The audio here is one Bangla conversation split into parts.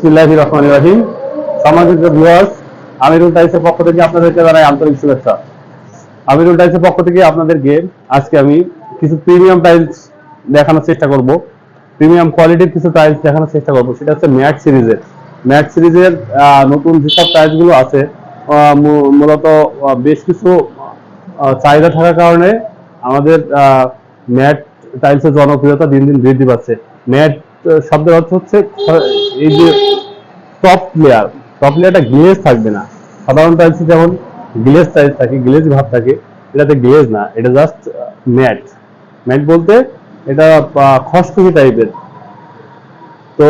বিসমিল্লাহির রহমানির রহিম। সম্মানিত ভিউয়ার্স, আমিরুল টাইলসের পক্ষ থেকে আপনাদেরকে জানাই আন্তরিক শুভেচ্ছা। আমিরুল টাইলসের পক্ষ থেকে আপনাদেরকে আজকে আমি কিছু প্রিমিয়াম টাইলস দেখানোর চেষ্টা করব। প্রিমিয়াম কোয়ালিটির কিছু টাইলস দেখানোর চেষ্টা করব। সেটা হচ্ছে ম্যাট সিরিজের নতুন যেসব টাইলসগুলো আছে, মূলত বেশ কিছু চাহিদা থাকার কারণে আমাদের ম্যাট টাইলসের জনপ্রিয়তা দিন দিন বৃদ্ধি পাচ্ছে। ম্যাট শব্দের অর্থ হচ্ছে এই যে টপ লেয়ারটা গ্লেজ থাকবে না। সাধারণ টাইলসে যেমন গ্লেজ টাইলস থাকে, গ্লেজ ভাব থাকে, এটাতে গ্লেজ না, এটা জাস্ট ম্যাট। ম্যাট বলতে এটা খসখসে টাইপের। তো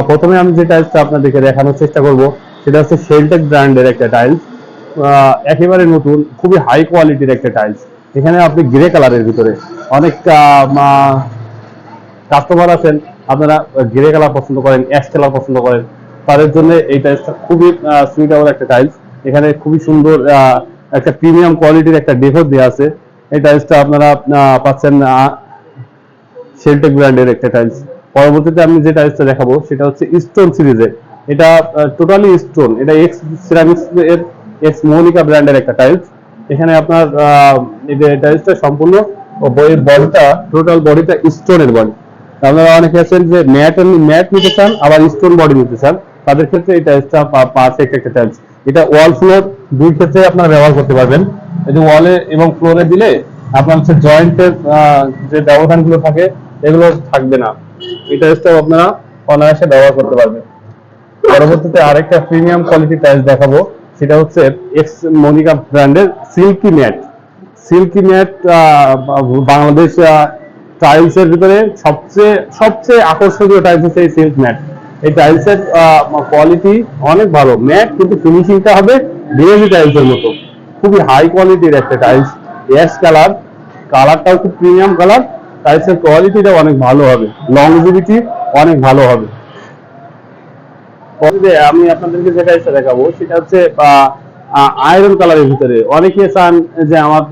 প্রথমে আমি যে টাইলসটা আপনাদেরকে দেখানোর চেষ্টা করব সেটা হচ্ছে শেলটেক ব্র্যান্ডের একটা টাইলস। একেবারে নতুন, খুবই হাই কোয়ালিটির একটা টাইলস। এখানে আপনি গ্রে কালারের ভিতরে অনেক কাস্টমার আছেন, আপনারা গ্রে কালার পছন্দ করেন, অ্যাশ কালার পছন্দ করেন, তাদের জন্য এই টাইলসটা খুবই সুইটেবল একটা টাইলস। এখানে খুবই সুন্দর একটা প্রিমিয়াম কোয়ালিটির একটা ডেকোর দেওয়া আছে। এই টাইলসটা আপনারা পাচ্ছেন শেলটেক ব্র্যান্ডের একটা টাইলস। পরবর্তীতে আমি যে টাইলসটা দেখাবো সেটা হচ্ছে স্টোন সিরিজের। এটা টোটালি স্টোন, এটা এক্স সিরামিক্স এর এক্স মৌলিকা ব্র্যান্ডের একটা টাইলস। এখানে আপনার এই টাইলসটা সম্পূর্ণ বডিটা, টোটাল বডিটা স্টোনের বডি। আপনারা অনেকে আছেন যে ম্যাট নিতে চান আবার স্টোন বডি নিতে চান, তাদের ক্ষেত্রে এই টাইলসটা পারফেক্ট একটা টাইলস। এটা ওয়াল ফ্লোর দুই ক্ষেত্রে আপনারা ব্যবহার করতে পারবেন। এই যে ওয়ালে এবং ফ্লোরে দিলে আপনার হচ্ছে জয়েন্টের যে ব্যবধানগুলো থাকে এগুলো থাকবে না। এই টাইলসটাও আপনারা অনায়াসে ব্যবহার করতে পারবেন। পরবর্তীতে আরেকটা প্রিমিয়াম কোয়ালিটির টাইলস দেখাবো, সেটা হচ্ছে এক্স মনিকা ব্র্যান্ডের সিল্কি ম্যাট। বাংলাদেশ টাইলসের ভিতরে সবচেয়ে আকর্ষণীয় টাইলস হচ্ছে এই সিল্ক ম্যাট। এই টাইলসের কোয়ালিটি অনেক ভালো, ম্যাট কিন্তু ফিনিশিংটা হবে ডিএভি টাইলসের মতো। খুবই হাই কোয়ালিটির একটা টাইলস, অ্যাশ কালারটাও খুব প্রিমিয়াম কালার। টাইলসের কোয়ালিটিটা অনেক ভালো হবে, লংজিভিটি অনেক ভালো হবে। আমি আপনাদেরকে যে টাইলসটা দেখাবো সেটা হচ্ছে আয়রন কালারের ভিতরে। অনেকে চান যে আমার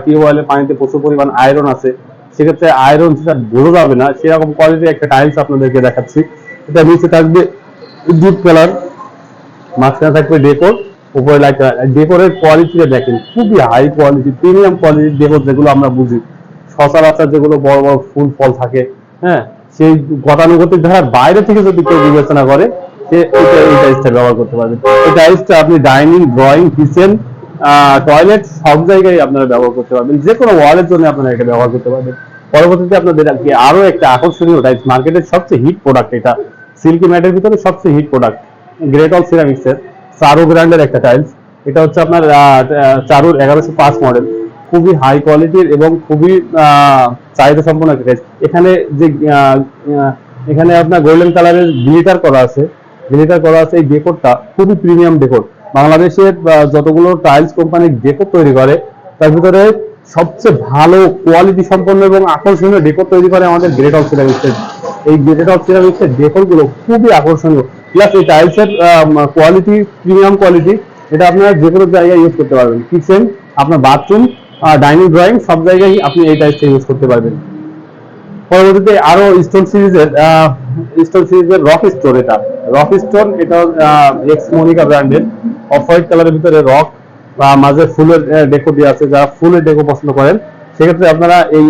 টিউবওয়েলের পানিতে প্রচুর পরিমাণ আয়রন আছে, সেক্ষেত্রে আয়রন যেটা বোঝা যাবে না সেরকম কোয়ালিটির একটা টাইলস আপনাদেরকে দেখাচ্ছি। এটা নিচে থাকবে ডিপ কালার, মাঝখানে থাকবে ডেকোর, উপরে লাইট। ডেকোরের কোয়ালিটিটা দেখেন, খুবই হাই কোয়ালিটি প্রিমিয়াম কোয়ালিটির ডেকোর, যেগুলো আমরা বুঝি সচরাচর যেগুলো বড় বড় ফুল ফল থাকে, হ্যাঁ, সেই গতানুগতিক ধারার বাইরে থেকে যদি কেউ বিবেচনা করে সে এই টাইলসটা ব্যবহার করতে পারবে। এই টাইলসটা আপনি ডাইনিং, ড্রয়িং, কিচেন, টয়লেট সব জায়গায় আপনারা ব্যবহার করতে পারবেন। যে কোনো ওয়ালের জন্য আপনারা এটা ব্যবহার করতে পারবেন। পরবর্তীতে আপনাদের আরো একটা আকর্ষণীয় টাইলস, মার্কেটের সবচেয়ে হিট প্রোডাক্ট, এটা সিল্কি ম্যাটের ভিতরে সবচেয়ে হিট প্রোডাক্ট, গ্রেট অল সিরামিক্সের চারু ব্র্যান্ডের একটা টাইলস। এটা হচ্ছে আপনার চারুর 1105 মডেল। খুবই হাই কোয়ালিটির এবং খুবই চাহিদা সম্পন্ন একটা টাইলস। এখানে আপনার গোল্ডেন কালারের গ্লিটার করা আছে। এই ডেকোরটা খুবই প্রিমিয়াম ডেকোর। বাংলাদেশের যতগুলো টাইলস কোম্পানি ডেকোর তৈরি করে তার ভিতরে সবচেয়ে ভালো কোয়ালিটি সম্পন্ন এবং আকর্ষণীয় ডেকোর তৈরি করে আমাদের গ্রেট অল সিরামিক্সের। এই গ্রেট অল সিরামিক্সের ডেকোর গুলো খুবই আকর্ষণীয়, প্লাস এই টাইলসের কোয়ালিটি প্রিমিয়াম কোয়ালিটি। এটা আপনারা যে কোনো জায়গায় ইউজ করতে পারবেন, কিচেন, আপনার বাথরুম, ডাইনিং, ড্রয়িং সব জায়গায় আপনি এই টাইলসটা ইউজ করতে পারবেন। পরবর্তীতে আরো স্টোন সিরিজের রক স্টোন। এটা এক্স মনিকা ব্র্যান্ডের অফ হোয়াইট কালারের ভিতরে রক বা মাঝে ফুলের ডেকো দিয়ে আছে। যারা ফুলের ডেকো পছন্দ করেন সেক্ষেত্রে আপনারা এই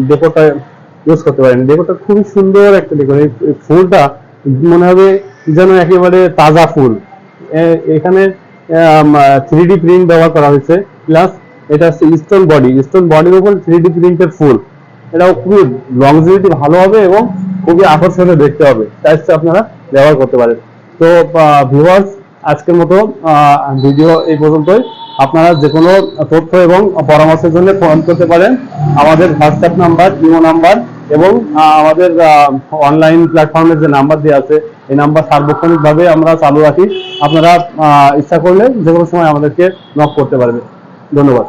ডেকোটা ইউজ করতে পারেন। ডেকোটা খুবই সুন্দর একটা ডেকো। এই ফুলটা মনে হবে যেন একেবারে তাজা ফুল। এখানে 3D প্রিন্ট ব্যবহার করা হয়েছে, প্লাস এটা হচ্ছে স্টোন বডির উপর 3D প্রিন্টের ফুল। এটাও খুবই লংজিভিটি ভালো হবে এবং খুবই আকর্ষণীয় দেখতে হবে। টাইলসটা আপনারা ব্যবহার করতে পারেন। তো ভিউয়ার্স, আজকের মতো ভিডিও এই পর্যন্তই। আপনারা যে কোনো তথ্য এবং পরামর্শের জন্য ফোন করতে পারেন। আমাদের হোয়াটসঅ্যাপ নাম্বার, ইমো নাম্বার এবং আমাদের অনলাইন প্ল্যাটফর্মের যে নাম্বার দেওয়া আছে এই নাম্বার সার্বক্ষণিকভাবে আমরা চালু রাখি। আপনারা ইচ্ছা করলে যে কোনো সময় আমাদেরকে নক করতে পারবেন। ধন্যবাদ।